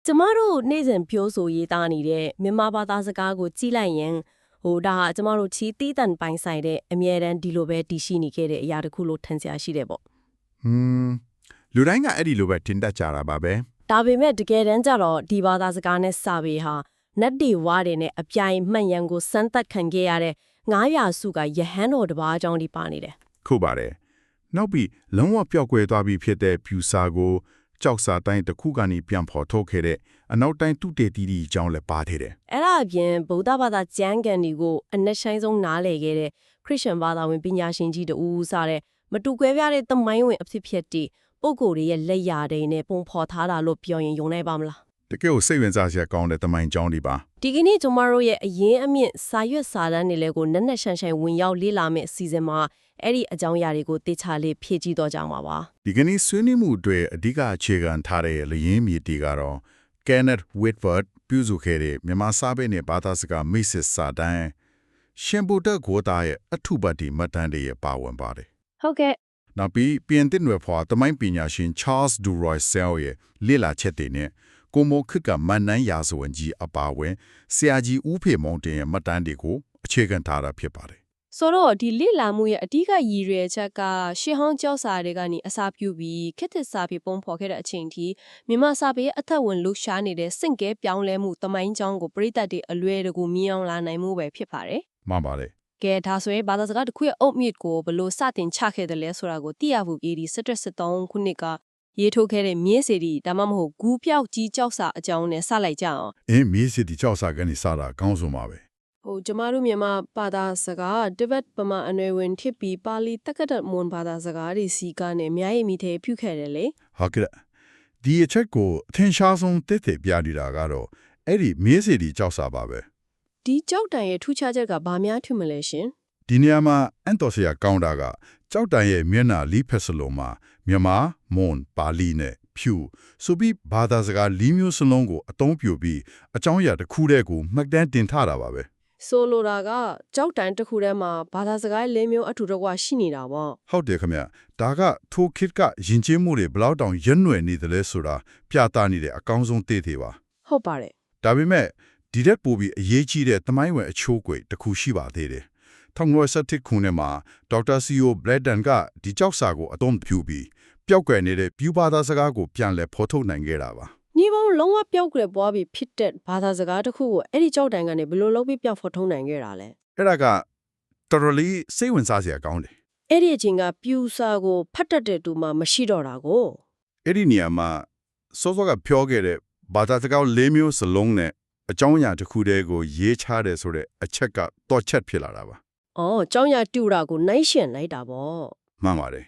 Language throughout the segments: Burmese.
ကျမတို့နေ့စဉ်ပြောဆိုရေးသားနေတဲ့မြန်မာဘာသာစကားကိုကြည့်လိုက်ရင်ဒါဟာကျမတို့ချီတီးတန်ပိုင်ဆိုင်တဲ့အမြဲတမ်းဒီလိုပဲတည်ရှိနေခဲ့တဲ့အရာတစ်ခုလို့ထင်ရှားရှိတယ်ပေါ့ လူတိုင်းကအဲ့ဒီလိုပဲတင်တတ်ကြတာပါပဲ ဒါပေမဲ့တကယ်တမ်းကျတော့ဒီဘာသာစကားနဲ့စာပေဟာနတ်ဒီဝါတွေနဲ့အပြိုင်မှန်ရန်ကိုစမ်းသပ်ခံခဲ့ရတဲ့900စုကယဟန်တော်တစ်ပါးအကြောင်းဒီပါနေတယ် ခုပါတယ်နောက်ပြီးလုံးဝပျောက်ကွယ်သွားပြီဖြစ်တဲ့ဖြူစာကိုကြောက်စာတိုင်းတစ်ခုကနေပြန်ဖော်ထုတ်ခဲ့တဲ့အနောက်တိုင်းတုတေတီတီအကြောင်းလည်းပါသေးတယ် အဲ့ဒါအပြင်ဗုဒ္ဓဘာသာကျမ်းဂန်တွေကိုအနက်ရှိုင်းဆုံးနားလည်ခဲ့တဲ့ခရစ်ယာန်ဘာသာဝင်ပညာရှင်ကြီးတူဦးစတဲ့မတူကွဲပြားတဲ့သမိုင်းဝင်အဖြစ်ဖြစ်တီပုံကိုယ်တွေရဲ့လက်ရာတွေနဲ့ပုံဖော်ထားတာလို့ပြောရင်ယုံနိုင်ပါမလား တကယ်ကိုစိတ်ဝင်စားစရာကောင်းတဲ့သမိုင်းကြောင်းတွေပါ ဒီကနေ့ကျမတို့ရဲ့အရင်အမြင့်စာရွက်စာတမ်းတွေလည်းကိုနက်နက်ရှန်ရှန်ဝင်ရောက်လေ့လာမယ့်အစီအစဉ်မှာအဲ့ဒီအကြောင်းအရာတွေကိုတေချာလေးဖြည့်ကြည့်တော့ကြမှာပါ ဒီကနေ့ဆွေးနွေးမှုတွေအဓိကအခြေခံထားတဲ့လျင်းမြေတီကတော့ Kenneth Whitford ပြုစုခဲ့တဲ့မြန်မာစာပေနဲ့ဘာသာစကားမိတ်ဆက်စာတမ်းရှင်ဗုဒ္ဓဂေါတာရဲ့အထုပတ်ဒီမှတ်တမ်းတွေရဲ့ပါဝင်ပါတယ် ဟုတ်ကဲ့ နောက်ပြီးပြင်သစ်နွယ်ဖွာသမိုင်းပညာရှင် Charles Du Roysel ရဲ့လေ့လာချက်တွေနဲ့ကိုမိုခစ်ကမန်နန်းရာဇဝင်ကြီးအပါအဝင်ဆရာကြီးဦးဖေမောင်တင်ရဲ့မှတ်တမ်းတွေကိုအခြေခံထားတာဖြစ်ပါတယ် ဆိုတော့ဒီလေ့လာမှုရဲ့အဓိကရည်ရွယ်ချက်ကရှေးဟောင်းကျောက်စာတွေကနေအစာပြုပြီးခေတ်သစ်စာပေပုံဖော်ခဲ့တဲ့အချိန်ထိမြန်မာစာပေရဲ့အထက်ဝင်လှူရှားနေတဲ့စင့်ကဲပြောင်းလဲမှုသမိုင်းကြောင်းကိုပြည်သက်တွေအလွယ်တကူမြင်အောင်လာနိုင်မှုပဲဖြစ်ပါတယ် မှန်ပါတယ် ကဲဒါဆိုရင်ဘာသာစကားတစ်ခုရဲ့အုတ်မြစ်ကိုဘယ်လိုစတင်ချခဲ့တယ်လဲဆိုတာကိုသိရဖို့ပြည်ဒီ1773ခုနှစ်ကရေးထိုးခဲ့တဲ့မြင်းစီဒီဒါမှမဟုတ်ဂူပြောက်ကြီးကျောက်စာအကြောင်းနဲ့စလိုက်ကြအောင် မြေစစ်တီကြောက်စာကနေစတာအကောင်းဆုံးပါပဲ ကျမတို့မြန်မာဘာသာစကားတပတ်ပမာအနွယ်ဝင်ဖြစ်ပြီးပါဠိတက္ကဋမွန်ဘာသာစကားတွေစီကနေအများကြီးမိသေးပြုခဲ့တယ်လေ ဟုတ်ကဲ့ဒီအချက်ကိုအထင်ရှားဆုံးသိသိပြနေတာကတော့အဲ့ဒီမြေစစ်တီကြောက်စာပါပဲ ဒီကြောက်တန်ရဲ့ထူးခြားချက်ကဘာများထူးမလဲရှင် ဒီနေရာမှာအန်တော်စရာကောင်းတာကကြောက်တန်ရဲ့မျက်နှာလီးဖက်စလုံးမှာမြန်မာမွန်ပါဠိနဲ့ဖြူဆိုပြီးဘာသာစကား၄မျိုးစလုံးကိုအသုံးပြုပြီးအကြောင်းအရာတစ်ခုတည်းကိုမှတ်တမ်းတင်ထားတာပါပဲ ဆိုလိုတာကကြောက်တန်တစ်ခုထဲမှာဘာသာစကား၄မျိုးအထူတကွာရှိနေတာပေါ့ ဟုတ်တယ်ခင်ဗျဒါကထိုခေတ်ကယဉ်ကျေးမှုတွေဘယ်လောက်တောင်ရွံ့နွယ်နေတယ်လဲဆိုတာပြသနေတဲ့အကောင်းဆုံးသိသေးပါ ဟုတ်ပါတယ် ဒါပေမဲ့ဒီတက်ပို့ပြီးအရေးကြီးတဲ့သမိုင်းဝင်အချိုးကွေတစ်ခုရှိပါသေးတယ်1917ခုနှစ်မှာဒေါက်တာစီယိုဘလက်ဒန်ကဒီကြောက်စာကိုအသုံးပြုပြီးပျောက်ကွယ်နေတဲ့ပြူဘာသာစကားကိုပြန်လည်ဖော်ထုတ်နိုင်ခဲ့တာပါ ညီပုံလုံးဝပျောက်ကွယ်ပွားပြီးဖြစ်တဲ့ဘာသာစကားတစ်ခုကိုအဲ့ဒီကြောက်တန်ကနေဘယ်လိုလုပ်ပြီးပျောက်ဖော်ထုတ်နိုင်ခဲ့တာလဲ အဲ့ဒါကတော်တော်လေးစိတ်ဝင်စားစရာကောင်းတယ် အဲ့ဒီအချိန်ကပြူစာကိုဖတ်တတ်တဲ့သူမှမရှိတော့တာကို အဲ့ဒီနေရာမှာစောစောကပြောခဲ့တဲ့ဘာသာစကား၄မျိုးစလုံးနဲ့အကြောင်းအရာတစ်ခုတည်းကိုရေးချတယ်ဆိုတဲ့အချက်ကတော့ချက်ဖြစ်လာတာပါ အော်ကျောင်းရတူတာကိုနှိုင်းရှင်လိုက်တာပေါ့ မှန်ပါတယ်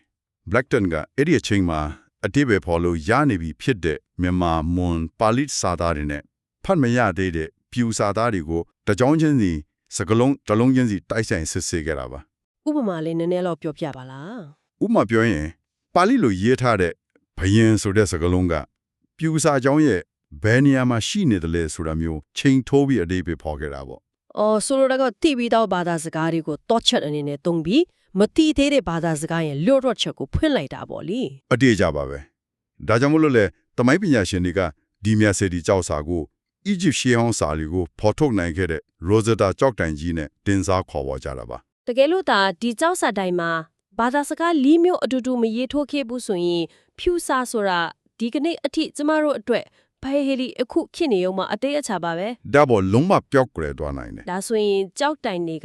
Blackton ကအဲ့ဒီအချိန်မှာအတိပ္ပယ်ဖော်လို့ရနေပြီဖြစ်တဲ့မြန်မာမွန်ပါဠိစာသားတွေနဲ့ဖတ်မရသေးတဲ့ပြူစာသားတွေကိုတကြောင်းချင်းစီစကလုံးတစ်လုံးချင်းစီတိုက်ဆိုင်စစ်ဆေးခဲ့တာပါ ဥပမာလေးနည်းနည်းတော့ပြောပြပါလား ဥပမာပြောရင်ပါဠိလိုရေးထားတဲ့ဘယင်ဆိုတဲ့စကားလုံးကပြူစာအကြောင်းရဲ့ဘယ်နေရာမှာရှိနေတယ်လဲဆိုတာမျိုးချိန်ထိုးပြီးအတိပ္ပယ်ဖော်ခဲ့တာပေါ့ အော်ဆိုလိုတာကတိပြီးတော့ဘာသာစကားတွေကိုတော့ချက်အနေနဲ့သုံးပြီးမတိသေးတဲ့ဘာသာစကားရဲ့လွတ်တော့ချက်ကိုဖွင့်လိုက်တာပေါ့လေ အတေးကြပါပဲဒါကြောင့်မလို့လေသမိုင်းပညာရှင်တွေကဒီမြတ်စေတီကြောက်စာကိုအီဂျစ်ရှေးဟောင်းစာလီကိုဖော်ထုတ်နိုင်ခဲ့တဲ့ရိုဇတာကြောက်တိုင်ကြီးနဲ့တင်စားခေါ်ပေါ်ကြတာပါ တကယ်လို့ဒါဒီကြောက်စာတိုင်းမှာဘာသာစကား၄မျိုးအတူတူမရေးထိုးခဲ့ဘူးဆိုရင်ဖြူစာဆိုတာဒီကနေ့အထိကျမတို့အတွက်ဘယ်ဟေလီအခုဖြစ်နေုံမှာအသေးအချာပါပဲ ဒါပေါ်လုံးဝပျောက်ကွယ်သွားနိုင်တယ် ဒါဆိုရင်ကြောက်တိုင်တွေ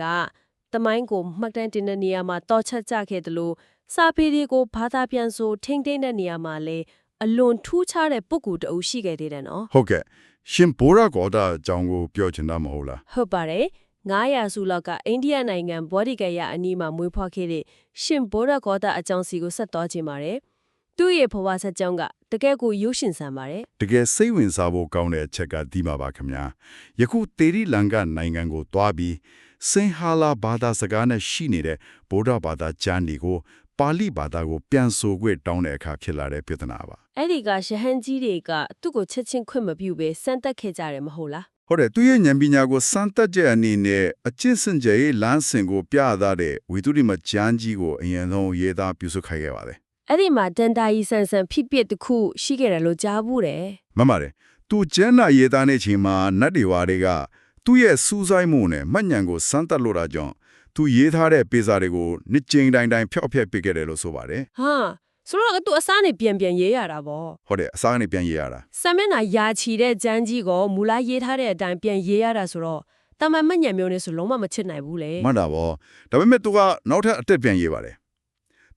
ကတမိုင်းကိုမှတ်တမ်းတင်တဲ့နေရာမှာတောချက်ကြခဲ့တယ်လို့စာပေတွေကိုဘာသာပြန်ဆိုထိမ့်သိမ့်တဲ့နေရာမှာလေအလွန်ထူးခြားတဲ့ပုံကူတအုပ်ရှိခဲ့သေးတယ်နော် ဟုတ်ကဲ့ရှင်ဘိုရာကောတာအကြောင်းကိုပြောချင်တာမဟုတ်လား ဟုတ်ပါတယ်900စုလောက်ကအိန္ဒိယနိုင်ငံဘောဒီကရအနီးမှာမွေးဖွားခဲ့တဲ့ရှင်ဘောရကောတာအကြောင်းစီကိုဆက်တော်ခြင်းပါတယ်သူ့ရဲ့ဘဝဆက်ကြောင်းကတကယ်ကိုရုပ်ရှင်ဆန်ပါတယ် တကယ်စိတ်ဝင်စားဖို့ကောင်းတဲ့အချက်ကဒီမှာပါခင်ဗျာယခုတေရီလန်ကနိုင်ငံကိုတွားပြီးစင်ဟာလာဘာသာစကားနဲ့ရှိနေတဲ့ဗုဒ္ဓဘာသာကျမ်းတွေကိုပါဠိဘာသာကိုပြန်ဆိုခွင့်တောင်းတဲ့အခါဖြစ်လာတဲ့ပြဿနာပါ အဲ့ဒီကရှဟန်ကြီးတွေကသူ့ကိုချက်ချင်းခွင့်မပြုဘဲစမ်းတက်ခဲ့ကြတယ်မဟုတ်လား ဟုတ်တယ်သူရဲ့ဉာဏ်ပညာကိုစမ်းသပ်တဲ့အနေနဲ့အကျင့်စင်ကြယ်လမ်းစဉ်ကိုပြသတဲ့ဝိသုရိမကျမ်းကြီးကိုအရင်ဆုံးရေးသားပြုစုခိုင်းခဲ့ပါတယ် အဲ့ဒီမှာတန်တာကြီးဆန်ဆန်ဖြစ်ဖြစ်တစ်ခုရှိခဲ့တယ်လို့ကြားဘူးတယ် မှန်ပါတယ် သူကျန်းနာရေးသားနေချိန်မှာနတ်တွေဝါတွေကသူ့ရဲ့စူးစိုက်မှုနဲ့မှတ်ဉာဏ်ကိုစမ်းသပ်လို့တာကြောင့်သူရေးထားတဲ့ပေစာတွေကိုနှစ်ကြိမ်တိုင်းဖျောက်ဖျက်ပစ်ခဲ့တယ်လို့ဆိုပါတယ် ဟာဆိုတော့သူအစားနဲ့ပြန်ရေးရတာပေါ့ ဟုတ်တယ်အစားကနေပြန်ရေးရတာ စမင်းနာယာချီတဲ့ဂျန်းကြီးကိုမူလာရေးထားတဲ့အတိုင်းပြန်ရေးရတာဆိုတော့တမန်မညံမျိုးနဲ့ဆိုလုံးဝမချစ်နိုင်ဘူးလေ မှန်တာပေါ့ဒါပေမဲ့သူကနောက်ထပ်အတက်ပြန်ရေးပါတယ်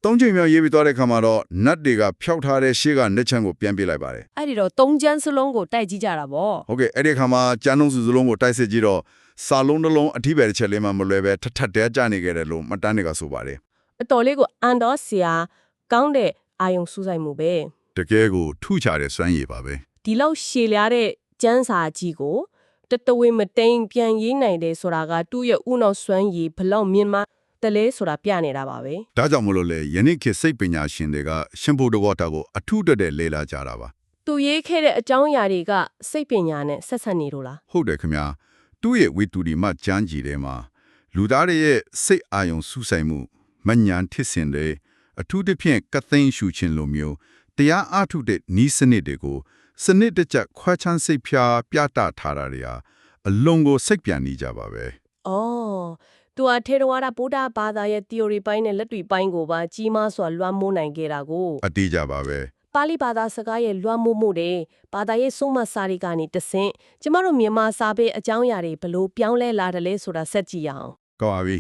သုံးချိန်မြောက်ရေးပြီးသွားတဲ့ခါမှာတော့နတ်တွေကဖျောက်ထားတဲ့ရှေ့ကနှစ်ချမ်းကိုပြန်ပြလိုက်ပါတယ် အဲ့ဒီတော့၃ကျန်းစလုံးကိုတိုက်ကြည့်ကြတာပေါ့ ဟုတ်ကဲ့အဲ့ဒီခါမှာကျန်းလုံးစုစလုံးကိုတိုက်စစ်ကြည့်တော့စာလုံးတစ်လုံးအထီးပဲတစ်ချက်လေးမှမလွဲပဲထထတဲကြနေခဲ့တယ်လို့မှတ်တမ်းတွေကဆိုပါတယ် အတော်လေးကိုအန်တော်ဆရာကောင်းတဲ့အာယုံစူးစိုက်မှုပဲ တကယ်ကိုထူးခြားတဲ့စွမ်းရည်ပါပဲ ဒီလောက်ရှည်လျားတဲ့ကျန်းစာကြီးကိုတတဝေမတိန်ပြန်ရေးနိုင်တယ်ဆိုတာကသူ့ရဲ့ဥနောက်စွမ်းရည်ဘလောက်မြင့်မားတလဲဆိုတာပြနေတာပါပဲ ဒါကြောင့်မလို့လေယနေ့ခေတ်စိတ်ပညာရှင်တွေကရှင်ဘုဒ္ဓဝါဒကိုအထူးတက်လေ့လာကြတာပါ သူရေးခဲ့တဲ့အကြောင်းအရာတွေကစိတ်ပညာနဲ့ဆက်ဆက်နေလို့လား ဟုတ်တယ်ခင်ဗျာသူ့ရဲ့ဝိတူဒီမှကျမ်းကြီးထဲမှာလူသားတွေရဲ့စိတ်အာယုံစူးစိုက်မှုမဉဏ်ထစ်စင်တဲ့အထူးသဖြင့်ကသိန်းရှူခြင်းလိုမျိုးတရားအထုတဲ့နီးစနစ်တွေကိုစနစ်တကျခွဲခြမ်းစိတ်ဖြာပြတာထားတာတွေဟာအလုံးကိုစိတ်ပြန်နေကြပါပဲ ။အော်သူအထေရဝါဒဗုဒ္ဓဘာသာရဲ့ theory ပိုင်းနဲ့လက်တွေ့ပိုင်းကိုပါကြီးမားစွာလွှမ်းမိုးနိုင်ခဲ့တာကို အတိအကျပါပဲ ပါဠိဘာသာစကားရဲ့လွှမ်းမိုးမှုတွေဘာသာရဲ့ဆုံးမစာတွေကနေတဆင့်ကျမတို့မြန်မာစာပေအကြောင်းအရာတွေဘလို့ပြောင်းလဲလာတယ်လဲဆိုတာဆက်ကြည့်ရအောင် ကောင်းပါပြီ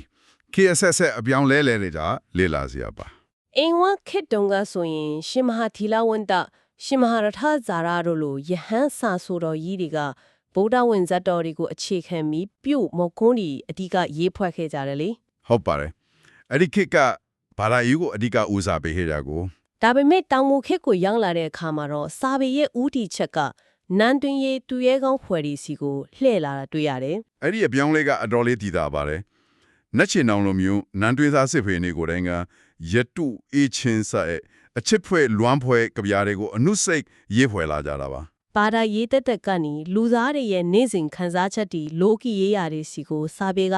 KSS အပြောင်းလဲလေကြလေ့လာစရာပါ ။အင်ဝခေတ်တုန်းကဆိုရင်ရှင်မဟာသီလဝန္တရှင်မဟာရထဇာရတို့လိုယဟန်စာဆိုတော်ကြီးတွေကဗုဒ္ဓဝင်ဇတ်တော်တွေကိုအခြေခံပြီးပြုတ်မကွန်းဒီအဓိကရေးဖွဲ့ခဲ့ကြတယ်လေ ဟုတ်ပါတယ်အဲ့ဒီခေတ်ကဘာသာရေးကိုအဓိကဦးစားပေးခဲ့ကြကို ဒါပေမဲ့တောင်မူခေတ်ကိုရောက်လာတဲ့အခါမှာတော့စာပေရဲ့ဥတီချက်ကနန်းတွင်ရေးသူရဲကောင်းဖွဲ့ဒီစီကိုလှည့်လာတာတွေ့ရတယ် အဲ့ဒီအပြောင်းလဲကအတော်လေးတည်တာပါတယ်နတ်ချင်အောင်လိုမျိုးနန်းတွေးသားစစ်ဖေးနေကိုယ်တိုင်ကရတုအေချင်းဆိုင်အချစ်ဖွဲ့လွမ်းဖွဲ့ကြပြားတွေကိုအနုစိတ်ရေးဖွဲ့လာကြတာပါ ဘာသာရေးတက်တက်ကနေလူသားတွေရဲ့နေ့စဉ်ခံစားချက်တွေလောကီရေးရာတွေစီကိုစာပေက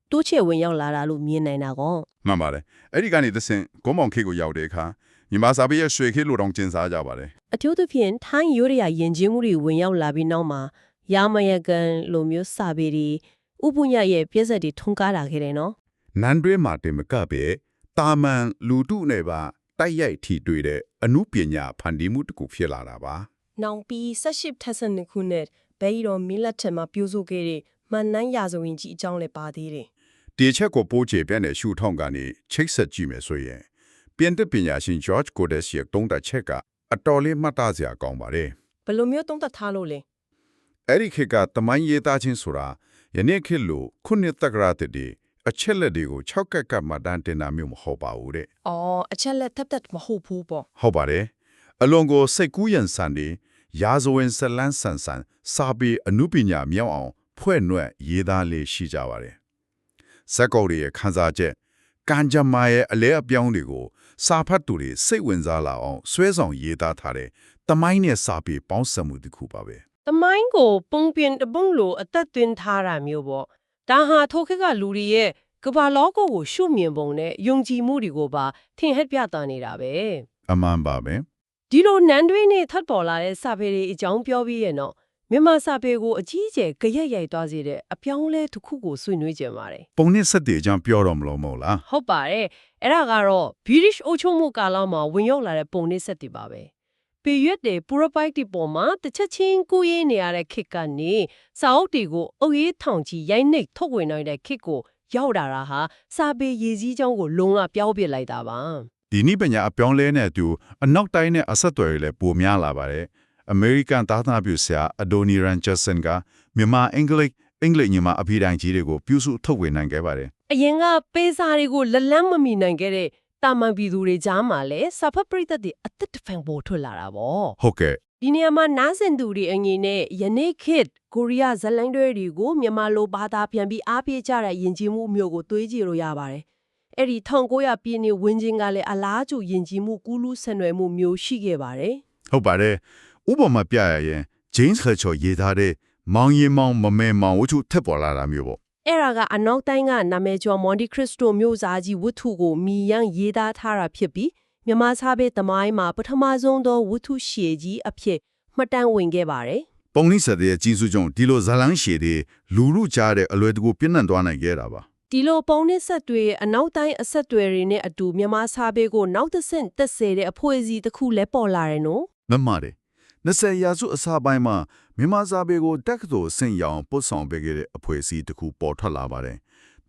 တိုးချဲ့ဝင်ရောက်လာတာလို့မြင်နိုင်တာကော မှန်ပါတယ်အဲ့ဒီကနေသစင်ဂုံးမောင်ခေတ်ကိုရောက်တဲ့အခါမြန်မာစာပေရဲ့ရွှေခေတ်လိုတောင်ကျင်စားကြပါတယ် အထူးသဖြင့်ထိုင်းရိုးရာယဉ်ကျေးမှုတွေဝင်ရောက်လာပြီးနောက်မှာရာမယကန်လိုမျိုးစာပေတွေဥပုညရဲ့ပြည့်စက်တွေထွန်းကားလာခဲ့တယ်နော် နန်းတွေးမှာတင်မကပဲတာမန်လူတုနဲ့ပါတိုက်ရိုက်ထီတွေ့တဲ့အမှုပညာဖန်တီးမှုတစ်ခုဖြစ်လာတာပါ နောင်ပြီး18ထက်စနစ်ခုနဲ့ဘယ်ရောမီလက်ထက်မှာပြိုးဆိုခဲ့တဲ့မန်နန်းရာဇဝင်ကြီးအကြောင်းလည်းပါသေးတယ် ဒီချက်ကိုပိုးချေပြတဲ့ရှုထောင့်ကနေချိတ်ဆက်ကြည့်မယ်ဆိုရင်ပြင်သစ်ပညာရှင် George Codes ရဲ့တုံးတက်ချက်ကအတော်လေးမှတ်သားစရာကောင်းပါတယ် ဘယ်လိုမျိုးသုံးသပ်ထားလို့လဲ အဲ့ဒီခေတ်ကတမိုင်းရေးသားခြင်းဆိုတာယနေ့ခေတ်လိုခုနှစ်တက္ကရာတည်းအချက်လက်တွေကို6ကက်ကမှတန်းတင်တာမျိုးမဟုတ်ပါဘူးတဲ့ ။အော်အချက်လက်တက်မဟုတ်ဘူးပေါ့ ဟုတ်ပါတယ်အလွန်ကိုစိတ်ကူးရန်ဆန်နေရာဇဝင်ဇလန်းဆန်ဆန်စာပေအနုပညာမြောက်အောင်ဖွဲ့နှွက်ရေးသားလေးရှိကြပါတယ်ဇက်ကော်ရဲ့ခန်းစားချက်ကံကြမ္မာရဲ့အလဲအပြောင်းတွေကိုစာဖတ်သူတွေစိတ်ဝင်စားလာအောင်ဆွဲဆောင်ရေးသားထားတဲ့တမိုင်းနဲ့စာပေပေါင်းစပ်မှုတစ်ခုပါပဲ ။တမိုင်းကိုပုံပြင်တပုံလိုအသက်သွင်းထားတာမျိုးပေါ့။ဒါဟာထိုခေတ်ကလူတွေရဲ့ကမ္ဘာလောကကိုရှုမြင်ပုံနဲ့ယုံကြည်မှုတွေကိုပါထင်ဟပ်ပြသနေတာပဲ အမှန်ပါပဲ ။ဒီလိုနန်းတွင်းနဲ့ထပ်ပေါ်လာတဲ့စာပေတွေအကြောင်းပြောပြီးရဲ့နော်မြန်မာစာပေကိုအကြီးအကျယ်ကြရက်ရိုက်သွားစေတဲ့အပြောင်းလဲတစ်ခုကိုဆွေးနွေးကြပါတယ် ပုံနဲ့ဆက်တဲ့အကြောင်းပြောတော့မလို့မဟုတ်လား ။ဟုတ်ပါတယ်။အဲ့ဒါကတော့ British အုပ်ချုပ်မှုကာလမှာဝင်ရောက်လာတဲ့ပုံနှိပ်ဆက်တွေပါပဲ။ပေရွက်တဲ့ပူရပိုက်တီပေါ်မှာတစ်ချက်ချင်းကိုရေးနေရတဲ့ခေတ်ကနေစာအုပ်တွေကိုအုပ်ရေးထောင်ချီရိုက်နှိပ်ထုတ်ဝေနိုင်တဲ့ခေတ်ကိုရောက်လာတာဟာစာပေရည်စည်းကြောင်းကိုလုံးဝပြောင်းပြလိုက်တာပါ ဒီနိပညာအပြောင်းလဲနဲ့အတူအနောက်တိုင်းနဲ့အဆက်အသွယ်တွေလည်းပိုများလာပါတယ်အမေရိကန်သာသနာပြုဆရာအဒိုနီရန်ဂျက်ဆန်ကမြန်မာအင်္ဂလိပ်ညီမအဖိတိုင်းကြီးတွေကိုပြုစုထုတ်ဝေနိုင်ခဲ့ပါတယ် အရင်ကပေးစာတွေကိုလက်လန်းမမီနိုင်ခဲ့တဲ့တာမန်ပြည်သူတွေကြားမှာလည်းစာဖတ်ပရိသတ်တွေအသက်တဖန်ပေါ်ထွက်လာတာပေါ့ ဟုတ်ကဲ့ ဒီနေရာမှာနားဆင်သူတွေအငြိနဲ့ယနေ့ခေတ်ကိုရီးယားဇတ်လိုင်းတွေကိုမြန်မာလိုဘာသာပြန်ပြီးအားပေးကြတဲ့ယဉ်ကျေးမှုမျိုးကိုတွေးကြည့်လို့ရပါတယ်။အဲ့ဒီ1900ပြည့်နှစ်ဝန်းကျင်ကလည်းအလားတူယဉ်ကျေးမှုကူးလူးဆန်နွယ်မှုမျိုးရှိခဲ့ပါတယ် ဟုတ်ပါတယ်ဥပမာပြရရင် James Herschel ရေးထားတဲ့မောင်ရင်မောင်မမဲမောင်ဝတ္ထုထက်ပေါ်လာတာမျိုးပေါ့ ။အဲ့ဒါကအနောက်တိုင်းကနာမည်ကျော် Monte Cristo မြို့စားကြီးဝတ္ထုကိုမီယန်းရေးသားထားတာဖြစ်ပြီးမြန်မာစာပေသမိုင်းမှာပထမဆုံးသောဝတ္ထုရှည်ကြီးအဖြစ်မှတ်တမ်းဝင်ခဲ့ပါတယ် ပုံနှိစတဲ့ကြီးစုကြောင့်ဒီလိုဇလန်းရှည်တွေလူလူကြားတဲ့အလွယ်တကူပြန့်နှံ့သွားနိုင်ခဲ့တာပါ ဒီလိုပုံနဲ့ဆက်တွေအနောက်တိုင်းအဆက်တွေတွေနဲ့အတူမြန်မာစာပေကိုနောက်တစ်ဆင့်တက်စေတဲ့အဖွဲ့အစည်းတစ်ခုလည်းပေါ်လာတယ်နော် မှန်ပါတယ်20ရာစုအစပိုင်းမှာမြန်မာစာပေကိုတက္ကသိုလ်ဆင့်ရောင်ပို့ဆောင်ပေးခဲ့တဲ့အဖွဲ့အစည်းတစ်ခုပေါ်ထွက်လာပါတယ်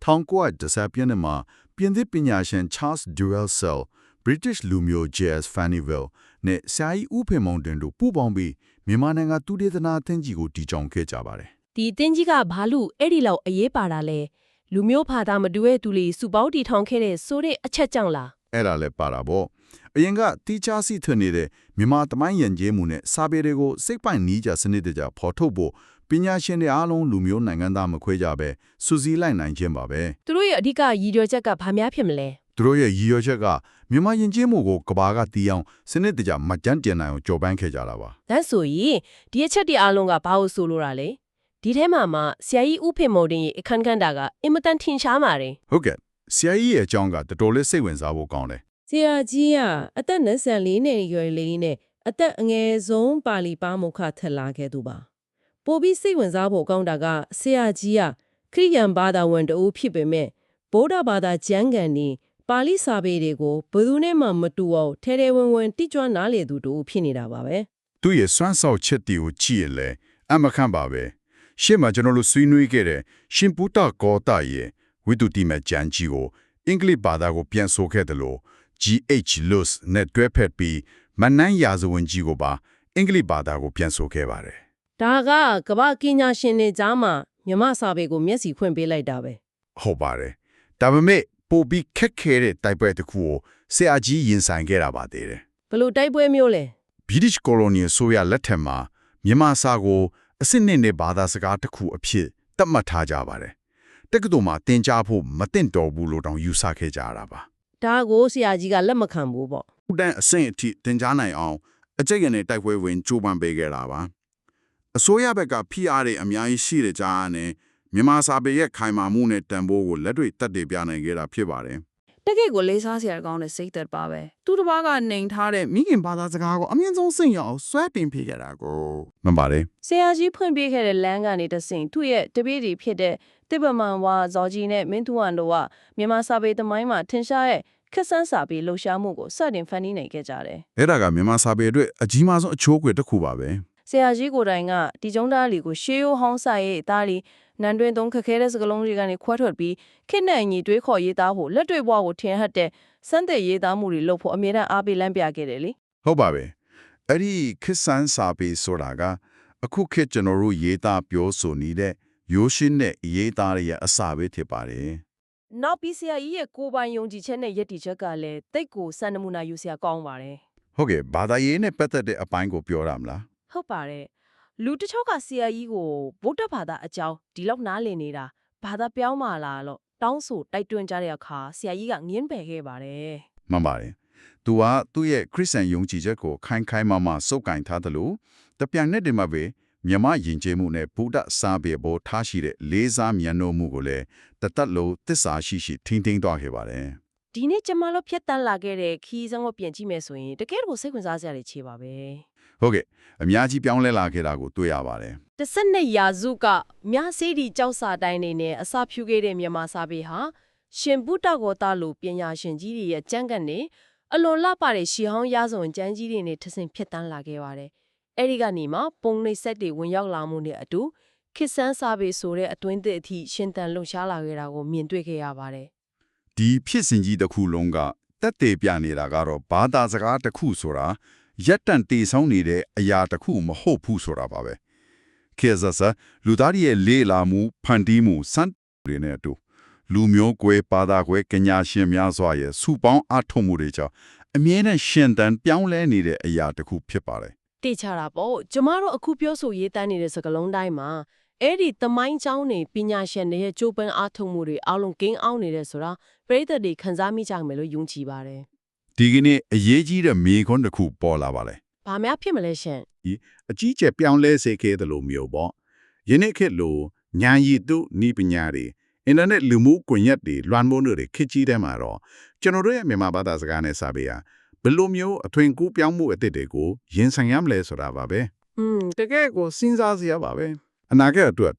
1910ပြည့်နှစ်မှာပြင်သစ်ပညာရှင် Charles Duell-Sell British လူမျိုး J.S. Fannyville နဲ့ဆရာကြီးဦးဖေမောင်တင်တို့ပူးပေါင်းပြီးမြန်မာနိုင်ငံသူတေသနာအသင်းကြီးကိုတည်ထောင်ခဲ့ကြပါတယ် ဒီအသင်းကြီးကဘာလို့အဲ့ဒီလောက်အရေးပါတာလဲလူမျိုးဘာသာမတူတဲ့သူတွေစုပေါင်းတည်ထောင်ခဲ့တဲ့ဆိုတဲ့အချက်ကြောင့်လား အဲ့ဒါလည်းပါတာပေါ့အရင်ကတီချာစီထွနေတဲ့မြန်မာတမိုင်းယဉ်ကျေးမှုနဲ့စာပေတွေကိုစိတ်ပိုင်နီးကြစနစ်တကျဖော်ထုတ်ဖို့ပညာရှင်တွေအားလုံးလူမျိုးနိုင်ငံသားမခွဲကြပဲစူးစီးလိုက်နိုင်ခြင်းပါပဲ သူတို့ရဲ့အဓိကရည်ရွယ်ချက်ကဘာများဖြစ်မလဲ သူတို့ရဲ့ရည်ရွယ်ချက်ကမြန်မာယဉ်ကျေးမှုကိုကဘာကတီးအောင်စနစ်တကျမကြမ်းတင်နိုင်အောင်ကြော်ပန်းခဲ့ကြတာပါ ဒါဆိုရင်ဒီအချက်တွေအားလုံးကဘာလို့ဆိုလိုတာလဲဒီထဲမှာဆရာကြီးဦးဖေမော်တင်ရဲ့အခန်းကဏ္ဍကအင်မတန်ထင်ရှားပါတယ် ဟုတ်ကဲ့ဆရာကြီးရဲ့အကြောင်းကတော်တော်လေးစိတ်ဝင်စားဖို့ကောင်းတယ် ဆရာကြီးကအသက်24နှစ်ရွယ်လေးနဲ့အသက်အငယ်ဆုံးပါဠိပါမုခထက်လာခဲ့သူပါပိုပြီးစိတ်ဝင်စားဖို့ကောင်းတာကဆရာကြီးခရိယန်ဘာသာဝင်တူဖြစ်ပေမဲ့ဗုဒ္ဓဘာသာကျမ်းဂန်နေပါဠိစာပေတွေကိုဘယ်သူနဲ့မှမတူအောင်ထဲထဲဝင်ဝင်တိကျွမ်းနားလေသူတူဖြစ်နေတာပါပဲ သူ့ရဲ့စွမ်းဆောင်ချက်တွေကိုကြည့်ရလဲအမခန့်ပါပဲရှေ့မှာကျွန်တော်တို့ဆွေးနွေးခဲ့တဲ့ရှင်ပုတ္တကောတာရဲ့ဝိတုတိမကျမ်းကြီးကိုအင်္ဂလိပ်ဘာသာကိုပြန်ဆိုခဲ့တယ်လို့ G.H. Lewis နဲ့တွဲဖက်ပြီးမနန်းရာဇဝင်ကြီးကိုပါအင်္ဂလိပ်ဘာသာကိုပြန်ဆိုခဲ့ပါတယ် ဒါကကမ္ဘာကညာရှင်တွေကြားမှာမြမစာပေကိုမျက်စိဖွင့်ပေးလိုက်တာပဲ ဟုတ်ပါတယ်ဒါပေမဲ့ပိုပြီးခက်ခဲတဲ့တိုက်ပွဲတစ်ခုကိုဆရာကြီးရင်ဆိုင်ခဲ့တာပါသေးတယ် ဘလို့တိုက်ပွဲမျိုးလဲ British Colonial ဆိုရလက်ထက်မှာမြန်မာစာကိုအစစ်နဲ့ဘာသာစကားတစ်ခုအဖြစ်သတ်မှတ်ထားကြပါတယ်တက္ကသိုလ်မှာသင်ကြားဖို့မသင့်တော်ဘူးလို့တောင်ယူဆခဲ့ကြတာပါ ဒါကိုဆရာကြီးကလက်မခံဘူးပေါ့ ဥဒန်းအဆင့်အထိသင်ကြားနိုင်အောင်အကျိတ်ရနဲ့တိုက်ပွဲဝင်ကြိုးပမ်းပေးခဲ့တာပါအစိုးရဘက်ကဖိအားတွေအများကြီးရှိတဲ့ကြားနဲ့မြန်မာစာပေရဲ့ခိုင်မာမှုနဲ့တန်ဖိုးကိုလက်တွေ့တက်တည်ပြနိုင်ခဲ့တာဖြစ်ပါတယ် တကယ့်ကိုလေးစားစရာကောင်းတဲ့စိတ်သက်ပါပဲသူတစ်ပါးကနှိမ်ထားတဲ့မိခင်ဘာသာစကားကိုအမြင့်ဆုံးစင့်ရအောင်ဆွဲတင်ပေးခဲ့တာကို မှန်ပါတယ် ဆရာကြီးဖွင့်ပြခဲ့တဲ့လမ်းကနေတဆင့်သူ့ရဲ့တပည့်တွေဖြစ်တဲ့တိပ္ပမန်ဝါဇော်ကြီးနဲ့မင်းသူဝမ်တို့ကမြန်မာစာပေသမိုင်းမှာထင်ရှားတဲ့ခက်ဆန်းစာပေလှူရှားမှုကိုစတင်ဖန်တီးနိုင်ခဲ့ကြတယ် အဲ့ဒါကမြန်မာစာပေအတွက်အကြီးမားဆုံးအချိုးအကွယ်တစ်ခုပါပဲ ဆရာကြီးကိုယ်တိုင်ကဒီကျုံသားလီကိုရှေးရိုးဟောင်းစာရေးအသားလီနန်းတွင်သုံးခက်ခဲတဲ့စကားလုံးတွေကနေခွဲထွက်ပြီးခေတ်နဲ့အညီတွေးခေါ်ရေးသားဖို့လက်တွေ့ဘဝကိုထင်ဟပ်တဲ့စမ်းသစ်ရေးသားမှုတွေလုပ်ဖို့အမြဲတမ်းအားပေးလမ်းပြခဲ့တယ်လေ ဟုတ်ပါပဲအဲ့ဒီခစ်ဆန်းစာပေဆိုတာကအခုခေတ်ကျွန်တော်တို့ရေးသားပြောဆိုနေတဲ့ရိုးရှင်းတဲ့ရေးသားရဲ့အစာပဲဖြစ်ပါတယ် နောက်ပြီးဆရာကြီးရဲ့ကိုယ်ပိုင်ယုံကြည်ချက်နဲ့ယက်တီချက်ကလည်းတိတ်ကိုစံနမူနာယူစရာကောင်းပါတယ် ဟုတ်ကဲ့ဘာသာရေးနဲ့ပတ်သက်တဲ့အပိုင်းကိုပြောရမလား ဟုတ်ပါတယ်လူတချို့ကဆရာကြီးကိုဗုဒ္ဓဘာသာအကြောင်းဒီလောက်နားလည်နေတာဘာသာပြောင်းမှလားလို့တောင်းဆိုတိုက်တွန်းကြတဲ့အခါဆရာကြီးကငင်းပယ်ခဲ့ပါတယ် မှန်ပါတယ်သူကသူ့ရဲ့ခရစ်ယာန်ယုံကြည်ချက်ကိုခိုင်ခိုင်မာမာစုပ်ကိုင်ထားတယ်လို့တပြိုင်နက်တည်းမှာပဲမြမယဉ်ကျေးမှုနဲ့ဗုဒ္ဓစာပေပေါ်ထားရှိတဲ့လေးစားမြတ်နိုးမှုကိုလည်းတသက်လုံးသစ္စာရှိရှိထိန်းသိမ်းသွားခဲ့ပါတယ် ဒီနေ့ကျမတို့ဖြတ်တန်းလာခဲ့တဲ့ခီးစံကိုပြန်ကြည့်မယ်ဆိုရင်တကယ်ကိုစိတ်ဝင်စားစရာတွေခြေပါပဲ ဟုတ်ကဲ့အများကြီးပြောင်းလဲလာခဲ့တာကိုတွေ့ရပါတယ် 12ရာစုကမြစေးဒီကြောက်စာတိုင်းနေနဲ့အစာဖြူခဲ့တဲ့မြန်မာစာပေဟာရှင်ဗုဒ္ဓဂေါတာလိုပညာရှင်ကြီးတွေရဲ့ကျမ်းဂန်နဲ့အလွန်လှပတဲ့ရှီဟောင်းရစွန်ကျမ်းကြီးတွေနဲ့ထဆင့်ဖြတ်တန်းလာခဲ့ပါတယ်အဲဒီကနေမှပုံနှိပ်ဆက်တွေဝင်ရောက်လာမှုနဲ့အတူခစ်ဆန်းစာပေဆိုတဲ့အတွင်းသစ်အထိရှင်သန်လှုပ်ရှားလာခဲ့တာကိုမြင်တွေ့ခဲ့ရပါတယ် ဒီဖြစ်စဉ်ကြီးတစ်ခုလုံးကတက်သေးပြနေတာကတော့ဘာသာစကားတစ်ခုဆိုတာရက်တန့်တည်ဆောင်နေတဲ့အရာတစ်ခုမဟုတ်ဘူးဆိုတာပါပဲခေတ်စားလူသားရဲ့လေးလာမှုဖန်တီးမှုစံတွေနဲ့အတူလူမျိုးကွဲဘာသာကွဲကညာရှင်များစွာရဲ့စုပေါင်းအထုံမှုတွေကြောင့်အမြဲတမ်းရှင်သန်ပြောင်းလဲနေတဲ့အရာတစ်ခုဖြစ်ပါတယ် တေချတာပေါ့ကျမတို့အခုပြောဆိုရေးတန်းနေတဲ့စကားလုံးတိုင်းမှာအဲ့ဒီသမိုင်းကျောင်းနေပညာရှင်တွေရဲ့ကြိုးပမ်းအားထုတ်မှုတွေအားလုံးကင်းအောင်နေတယ်ဆိုတာပရိသတ်တွေခံစားမိကြမယ်လို့ယုံကြည်ပါတယ် ဒီကနေ့အရေးကြီးတဲ့မေခွန်းတစ်ခုပေါ်လာပါလေ ။ဘာများဖြစ်မလဲရှင် အကြီးကျယ်ပြောင်းလဲစေခဲ့တယ်လို့မျိုးပေါ့ယနေ့ခေတ်လိုညာရည်သူဤပညာတွေအင်တာနက်လူမှုကွန်ရက်တွေလွှမ်းမိုးနေတွေခေတ်ကြီးတဲ့မှာတော့ကျွန်တော်တို့ရဲ့မြန်မာဘာသာစကားနဲ့စာပေဟာဘယ်လိုမျိုးအထွင်ကူးပြောင်းမှုအသစ်တွေကိုရင်ဆိုင်ရမလဲဆိုတာပါပဲ ။ တကယ်ကိုစဉ်းစားစရာပါပဲ အနာဂတ်အတွက်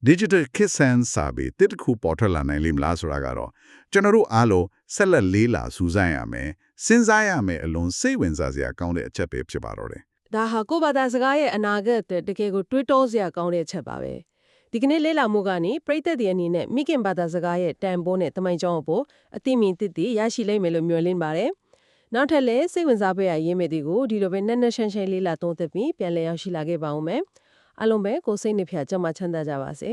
digital kids and စာပေတစ်ခုပေါ်ထွက်လာနိုင်လိမ့်မလားဆိုတာကတော့ကျွန်တော်တို့အားလုံးဆက်လက်လေးလာစူးစမ်းရမယ်စဉ်းစားရမယ်အလုံးစိတ်ဝင်စားစရာကောင်းတဲ့အချက်ပဲဖြစ်ပါတော့တယ် ဒါဟာကိုယ့်ဘာသာစကားရဲ့အနာဂတ်အတွက်တကယ်ကိုတွေးတောစရာကောင်းတဲ့ချက်ပါပဲဒီကနေ့လေ့လာမှုကနေပရိသတ်တွေအနေနဲ့မိခင်ဘာသာစကားရဲ့တန်ဖိုးနဲ့တမိုင်းကြောင်းအပေါ်အသိမြင်သိရရှိလိမ့်မယ်လို့မျှော်လင့်ပါတယ်နောက်ထပ်လည်းစိတ်ဝင်စားဖွယ်ရာရင်းမြစ်တွေကိုဒီလိုပဲနက်နက်ရှင်းရှင်းလေးလာသုံးသပ်ပြီးပြန်လည်ရောက်ရှိလာခဲ့ပါဦးမယ်အားလုံးပဲကိုယ်စိတ်နှပြချမ်းသာကြပါစေ